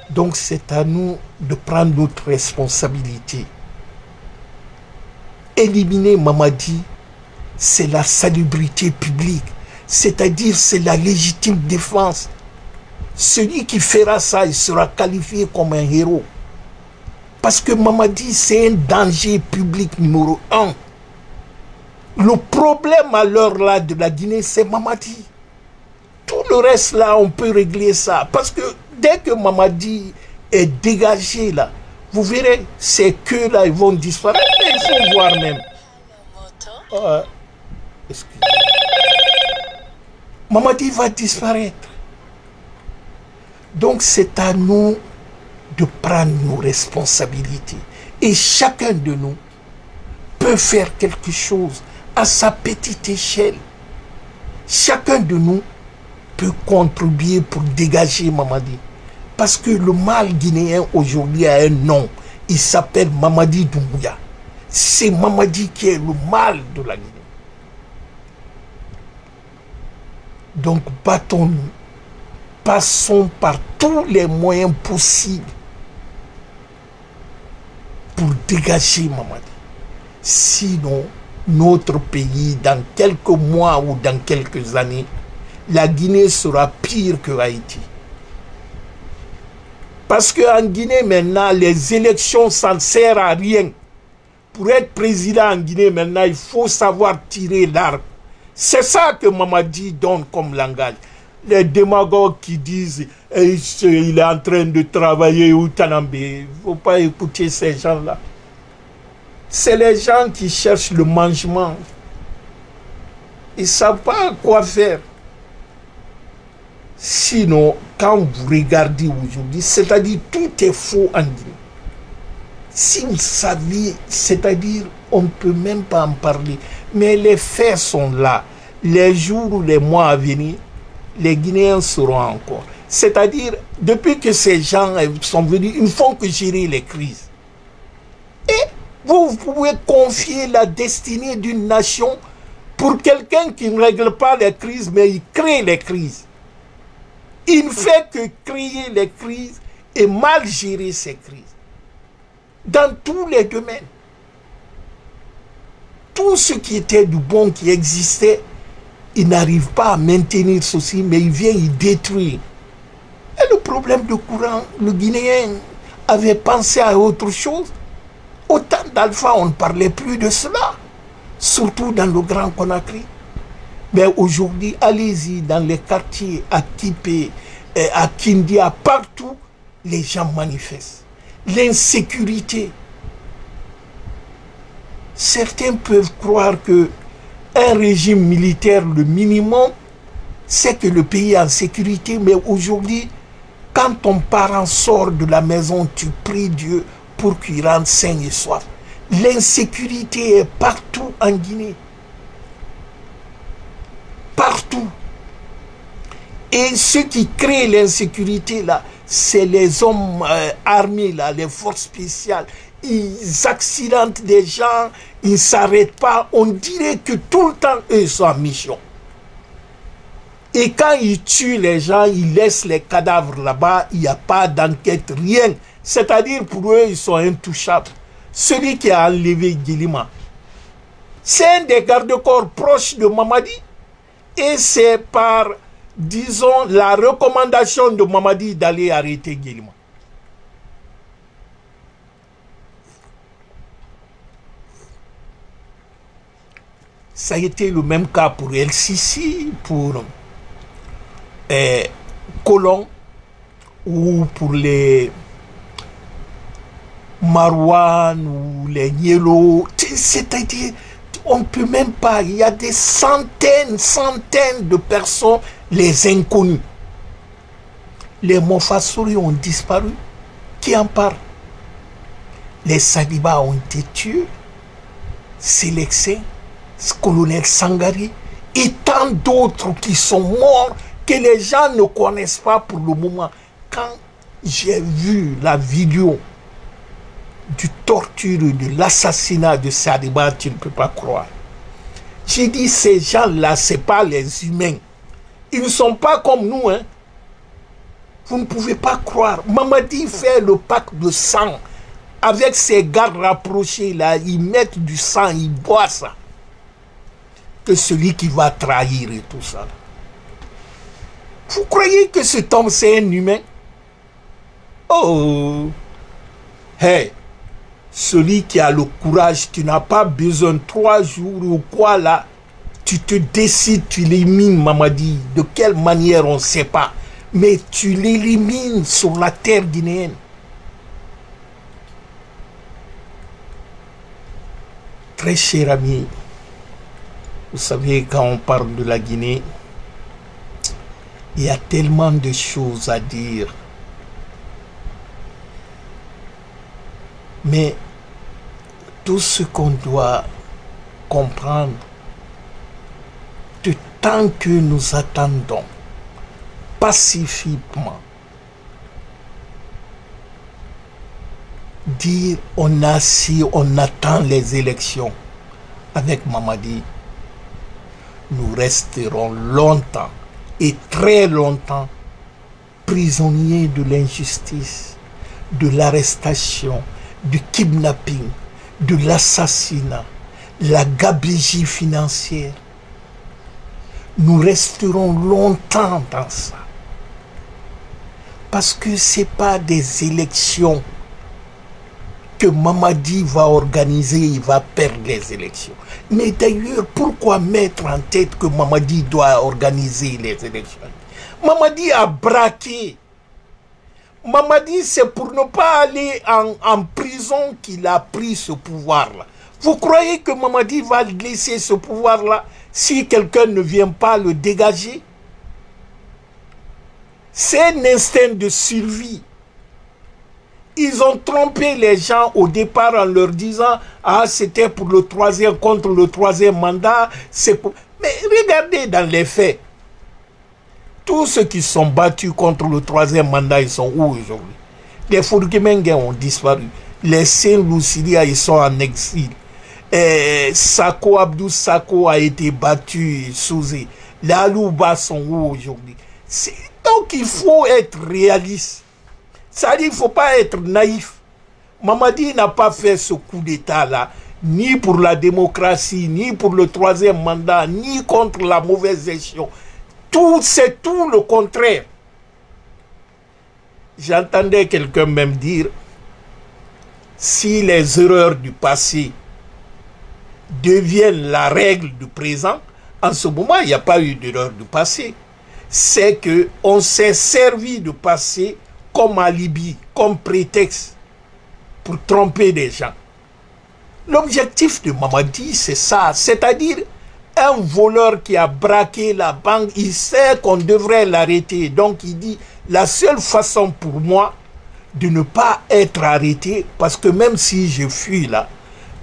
Donc, c'est à nous de prendre notre responsabilité. Éliminer Mamadi, c'est la salubrité publique, c'est-à-dire c'est la légitime défense. Celui qui fera ça, il sera qualifié comme un héros. Parce que Mamadi, c'est un danger public numéro 1. Le problème à l'heure là de la Guinée, c'est Mamadi. Tout le reste là, on peut régler ça. Parce que dès que Mamadi est dégagé là, vous verrez, ces queues là, ils vont disparaître. Il faut voir même. Mamadi va disparaître. Donc c'est à nous de prendre nos responsabilités. Et chacun de nous peut faire quelque chose à sa petite échelle. Chacun de nous peut contribuer pour dégager Mamadi. Parce que le mal guinéen aujourd'hui a un nom. Il s'appelle Mamadi Doumbouya. C'est Mamadi qui est le mal de la Guinée. Donc battons-nous. Passons par tous les moyens possibles pour dégager Mamadi. Sinon, notre pays, dans quelques mois ou dans quelques années, la Guinée sera pire que Haïti. Parce qu'en Guinée, maintenant, les élections, ça ne sert à rien. Pour être président en Guinée, maintenant, il faut savoir tirer l'arc. C'est ça que Mamadi donne comme langage. Les démagogues qui disent il est en train de travailler au Tanambé, il ne faut pas écouter ces gens-là. C'est les gens qui cherchent le mangement. Ils ne savent pas quoi faire. Sinon, quand vous regardez aujourd'hui, c'est-à-dire tout est faux en Guinée. Si vous saviez, c'est-à-dire on ne peut même pas en parler, mais les faits sont là. Les jours ou les mois à venir, les Guinéens seront encore. C'est-à-dire, depuis que ces gens sont venus, ils ne font que gérer les crises. Et vous pouvez confier la destinée d'une nation pour quelqu'un qui ne règle pas les crises, mais il crée les crises. Il ne fait que créer les crises et mal gérer ces crises. Dans tous les domaines. Tout ce qui était du bon, qui existait, il n'arrive pas à maintenir ceci, mais il vient y détruire. Et le problème de courant, le Guinéen avait pensé à autre chose. Au temps d'Alpha, on ne parlait plus de cela, surtout dans le Grand Conakry. Mais aujourd'hui, allez-y dans les quartiers, à Kipé, à Kindia, partout, les gens manifestent. L'insécurité. Certains peuvent croire que un régime militaire, le minimum, c'est que le pays est en sécurité. Mais aujourd'hui, quand ton parent sort de la maison, tu pries Dieu pour qu'il rentre sain et soif. L'insécurité est partout en Guinée. Partout. Et ceux qui créent l'insécurité, là, c'est les hommes armés, là, les forces spéciales. Ils accidentent des gens, ils ne s'arrêtent pas. On dirait que tout le temps, eux sont en mission. Et quand ils tuent les gens, ils laissent les cadavres là-bas, il n'y a pas d'enquête, rien. C'est-à-dire pour eux, ils sont intouchables. Celui qui a enlevé Guélima, c'est un des garde-corps proches de Mamadi. Et c'est par, disons, la recommandation de Mamadi d'aller arrêter Guélima. Ça a été le même cas pour El Sisi, pour Colomb, ou pour les Marouane, ou les Nielo. C'est-à-dire, on ne peut même pas, il y a des centaines de personnes, les inconnus. Les Mofassori ont disparu. Qui en parle? Les Saliba ont été tués. C'est l'excès. colonel Sangari, et tant d'autres qui sont morts que les gens ne connaissent pas pour le moment. Quand j'ai vu la vidéo du torture et de l'assassinat de Sadiba, tu ne peux pas croire. J'ai dit, ces gens-là, ce n'est pas les humains. Ils ne sont pas comme nous. Hein. Vous ne pouvez pas croire. Mamadi fait le pacte de sang avec ses gardes rapprochés. Là, ils mettent du sang, ils boivent ça. Que celui qui va trahir et tout ça. Vous croyez que cet homme, c'est un humain? Oh! Hey! Celui qui a le courage, tu n'as pas besoin de 3 jours ou quoi là, tu te décides, tu l'élimines, Mamadi. De quelle manière, on ne sait pas. Mais tu l'élimines sur la terre guinéenne. Très cher ami, vous savez, quand on parle de la Guinée, il y a tellement de choses à dire. Mais tout ce qu'on doit comprendre, de tant que nous attendons pacifiquement, dire on attend les élections avec Mamadi, nous resterons longtemps et très longtemps prisonniers de l'injustice, de l'arrestation, du kidnapping, de l'assassinat, la gabegie financière. Nous resterons longtemps dans ça. Parce que ce n'est pas des élections que Mamadi va organiser, il va perdre les élections. Mais d'ailleurs, pourquoi mettre en tête que Mamadi doit organiser les élections? Mamadi a braqué. Mamadi, c'est pour ne pas aller en prison qu'il a pris ce pouvoir-là. Vous croyez que Mamadi va laisser ce pouvoir-là si quelqu'un ne vient pas le dégager? C'est un instinct de survie. Ils ont trompé les gens au départ en leur disant « Ah, c'était pour le troisième, contre le troisième mandat. » Mais regardez dans les faits. Tous ceux qui sont battus contre le troisième mandat, ils sont où aujourd'hui? Les Fourguemengue ont disparu. Les Saint-Lucidia, ils sont en exil. Sako, Abdou Sako a été battu, Souzé. Les Alouba sont où aujourd'hui? Donc il faut être réaliste. Ça dit, il ne faut pas être naïf. Mamadi n'a pas fait ce coup d'État-là, ni pour la démocratie, ni pour le troisième mandat, ni contre la mauvaise gestion. C'est tout le contraire. J'entendais quelqu'un même dire, si les erreurs du passé deviennent la règle du présent, en ce moment, il n'y a pas eu d'erreur du passé. C'est qu'on s'est servi du passé comme alibi, comme prétexte pour tromper des gens. L'objectif de Mamadi, c'est ça, c'est-à-dire un voleur qui a braqué la banque, il sait qu'on devrait l'arrêter. Donc il dit, la seule façon pour moi de ne pas être arrêté, parce que même si je fuis là,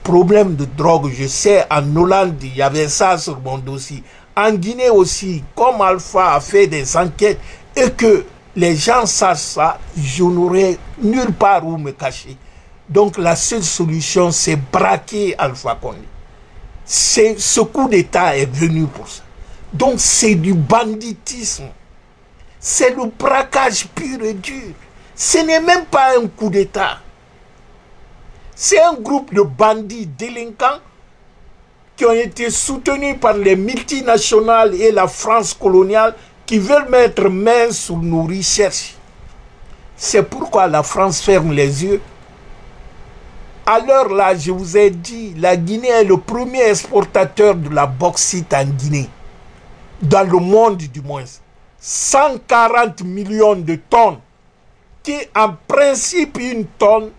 problème de drogue, je sais, en Hollande, il y avait ça sur mon dossier. En Guinée aussi, comme Alpha a fait des enquêtes et que les gens sachent ça, je n'aurai nulle part où me cacher. Donc la seule solution, c'est braquer Alpha Condé. Ce coup d'État est venu pour ça. Donc c'est du banditisme. C'est le braquage pur et dur. Ce n'est même pas un coup d'État. C'est un groupe de bandits délinquants qui ont été soutenus par les multinationales et la France coloniale qui veulent mettre main sur nos richesses. C'est pourquoi la France ferme les yeux. À l'heure là, je vous ai dit, la Guinée est le premier exportateur de la bauxite en Guinée. Dans le monde du moins. 140 millions de tonnes. Qui en principe une tonne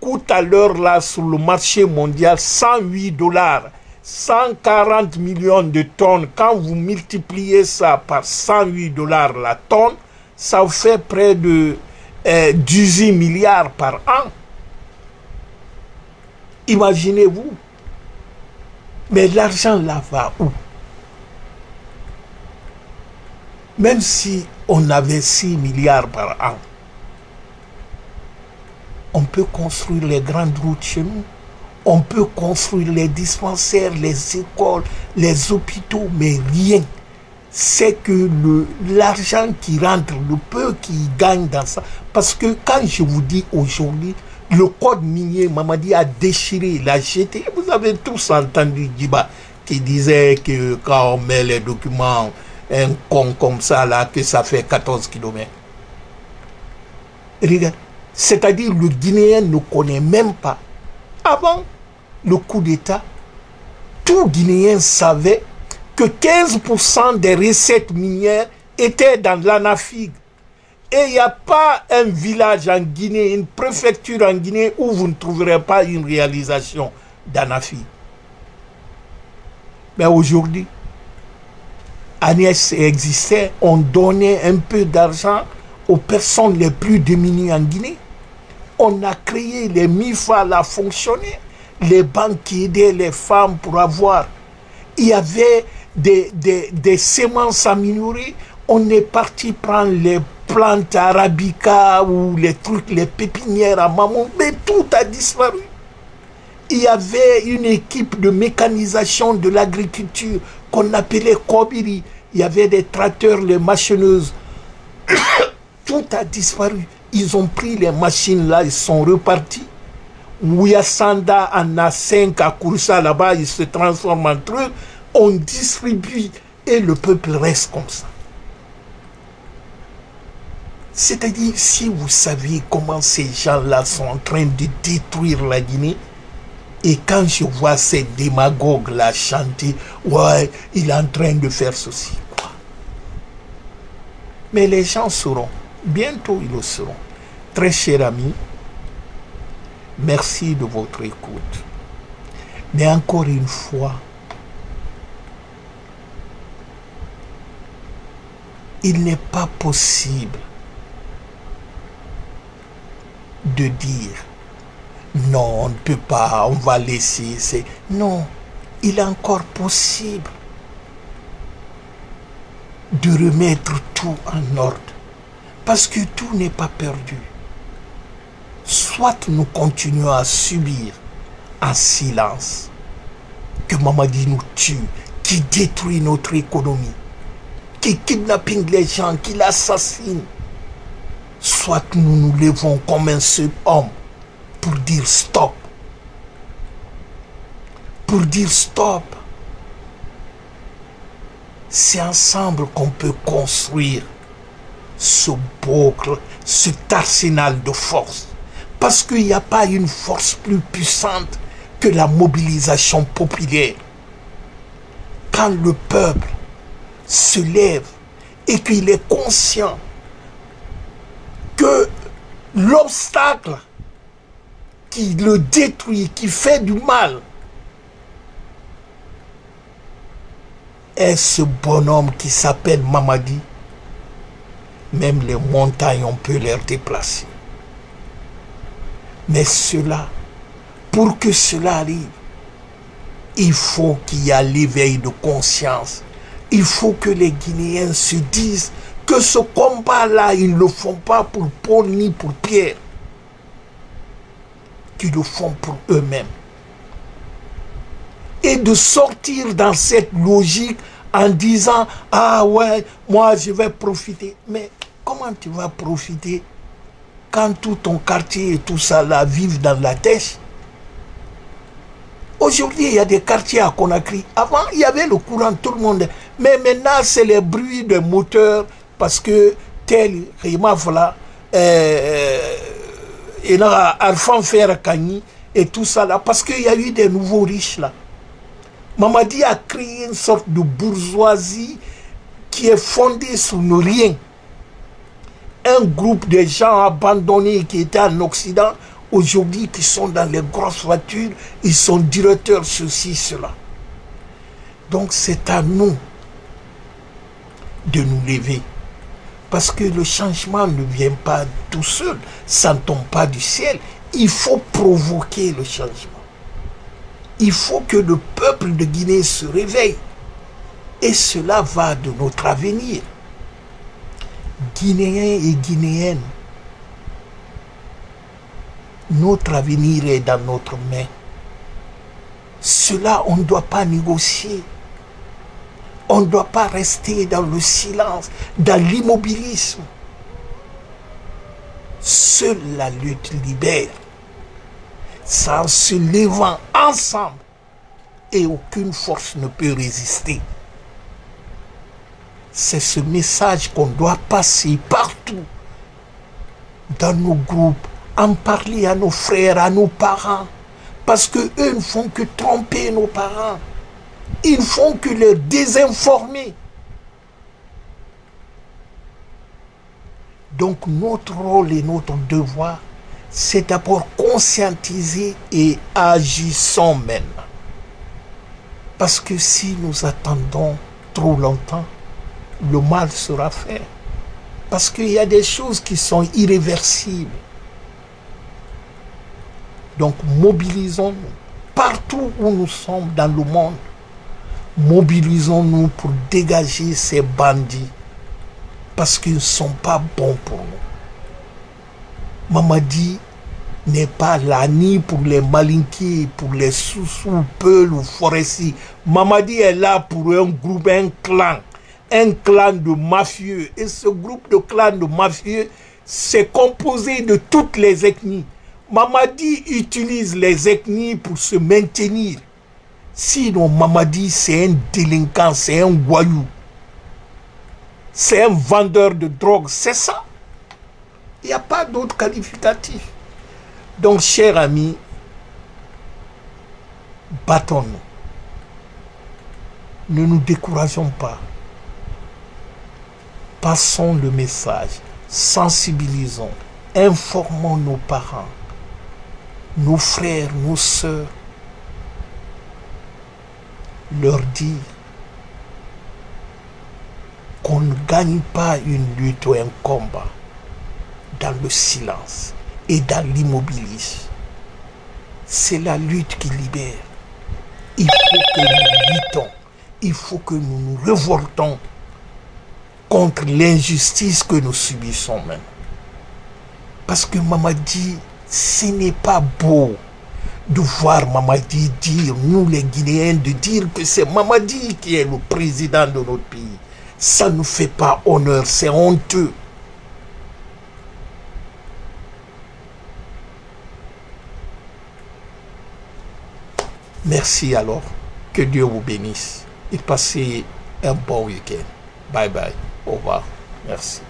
coûte à l'heure là sur le marché mondial 108 $. 140 millions de tonnes, quand vous multipliez ça par 108 $ la tonne, ça vous fait près de 18 milliards par an. Imaginez-vous. Mais l'argent là va où? Même si on avait 6 milliards par an, on peut construire les grandes routes chez nous, on peut construire les dispensaires, les écoles, les hôpitaux, mais rien. C'est que l'argent qui rentre, le peu qui gagne dans ça. Parce que quand je vous dis aujourd'hui, le code minier, Mamadi a déchiré, l'a jeté. Vous avez tous entendu Djiba qui disait que quand on met les documents, un con comme ça, là, que ça fait 14 km. Regarde, c'est-à-dire le Guinéen ne connaît même pas. Avant le coup d'État, tout Guinéen savait que 15% des recettes minières étaient dans l'ANAFIG. Et il n'y a pas un village en Guinée, une préfecture en Guinée où vous ne trouverez pas une réalisation d'ANAFIG. Mais aujourd'hui, Agnès existait, on donnait un peu d'argent aux personnes les plus démunies en Guinée. On a créé les MIFA, la fonctionner, les banques qui aidaient les femmes pour avoir. Il y avait des semences améliorées. On est parti prendre les plantes arabica ou les trucs, les pépinières à Mamon, mais tout a disparu. Il y avait une équipe de mécanisation de l'agriculture qu'on appelait Kobiri. Il y avait des tracteurs, les machineuses. Tout a disparu. Ils ont pris les machines là, ils sont repartis. Ouyasanda en a 5 à Kouroussa là-bas, ils se transforment entre eux. On distribue et le peuple reste comme ça. C'est-à-dire, si vous saviez comment ces gens-là sont en train de détruire la Guinée, et quand je vois ces démagogues-là chanter, ouais, il est en train de faire ceci, quoi. Mais les gens sauront, bientôt ils le sauront. Très chers amis, merci de votre écoute. Mais encore une fois, il n'est pas possible de dire non, on ne peut pas, on va laisser. Non, il est encore possible de remettre tout en ordre. Parce que tout n'est pas perdu. Soit nous continuons à subir en silence, que Mamadi nous tue, qui détruit notre économie, qui kidnapping les gens, qui l'assassinent. Soit nous nous levons comme un seul homme pour dire stop. Pour dire stop. C'est ensemble qu'on peut construire ce boucle, cet arsenal de force. Parce qu'il n'y a pas une force plus puissante que la mobilisation populaire. Quand le peuple se lève et qu'il est conscient que l'obstacle qui le détruit, qui fait du mal, est ce bonhomme qui s'appelle Mamadi. Même les montagnes, on peut les déplacer. Mais cela, pour que cela arrive, il faut qu'il y ait l'éveil de conscience. Il faut que les Guinéens se disent que ce combat-là, ils ne le font pas pour Paul ni pour Pierre. Qu'ils le font pour eux-mêmes. Et de sortir dans cette logique en disant « Ah ouais, moi je vais profiter ». Mais comment tu vas profiter quand tout ton quartier et tout ça là vivent dans la dèche? Aujourd'hui, il y a des quartiers à Conakry. Avant, il y avait le courant, tout le monde. Mais maintenant, c'est les bruits de moteurs parce que tel, voilà, et là, Alphonse Ferracani et tout ça là, parce qu'il y a eu des nouveaux riches là. Mamadi a créé une sorte de bourgeoisie qui est fondée sur le rien. Un groupe de gens abandonnés qui étaient en Occident, aujourd'hui qui sont dans les grosses voitures, ils sont directeurs ceci, cela. Donc c'est à nous de nous lever. Parce que le changement ne vient pas tout seul, ça ne tombe pas du ciel. Il faut provoquer le changement. Il faut que le peuple de Guinée se réveille. Et cela va de notre avenir. Guinéens et Guinéennes, notre avenir est dans notre main. Cela, on ne doit pas négocier. On ne doit pas rester dans le silence, dans l'immobilisme. Seule la lutte libère. C'est en se levant ensemble et aucune force ne peut résister. C'est ce message qu'on doit passer partout, dans nos groupes, en parler à nos frères, à nos parents, parce qu'eux ne font que tromper nos parents. Ils ne font que les désinformer. Donc notre rôle et notre devoir, c'est d'abord conscientiser et agissons maintenant. Parce que si nous attendons trop longtemps, le mal sera fait. Parce qu'il y a des choses qui sont irréversibles. Donc mobilisons-nous partout où nous sommes dans le monde. Mobilisons-nous pour dégager ces bandits. Parce qu'ils ne sont pas bons pour nous. Mamadi n'est pas là ni pour les Malinqués, pour les Soussous, Peuls ou Forestiers. Mamadi est là pour un groupe, un clan de mafieux. Et ce groupe de clans de mafieux, c'est composé de toutes les ethnies. Mamadi utilise les ethnies pour se maintenir. Sinon, Mamadi, c'est un délinquant, c'est un voyou. C'est un vendeur de drogue, c'est ça. Il n'y a pas d'autre qualificatif. Donc, chers amis, battons-nous. Ne nous décourageons pas. Passons le message, sensibilisons, informons nos parents, nos frères, nos sœurs, leur dire qu'on ne gagne pas une lutte ou un combat dans le silence et dans l'immobilisme. C'est la lutte qui libère. Il faut que nous luttons, il faut que nous nous révoltons contre l'injustice que nous subissons maintenant. Parce que Mamadi, ce n'est pas beau de voir Mamadi dire, nous les Guinéens, de dire que c'est Mamadi qui est le président de notre pays. Ça ne nous fait pas honneur, c'est honteux. Merci alors, que Dieu vous bénisse et passez un bon week-end. Bye bye, au revoir, merci.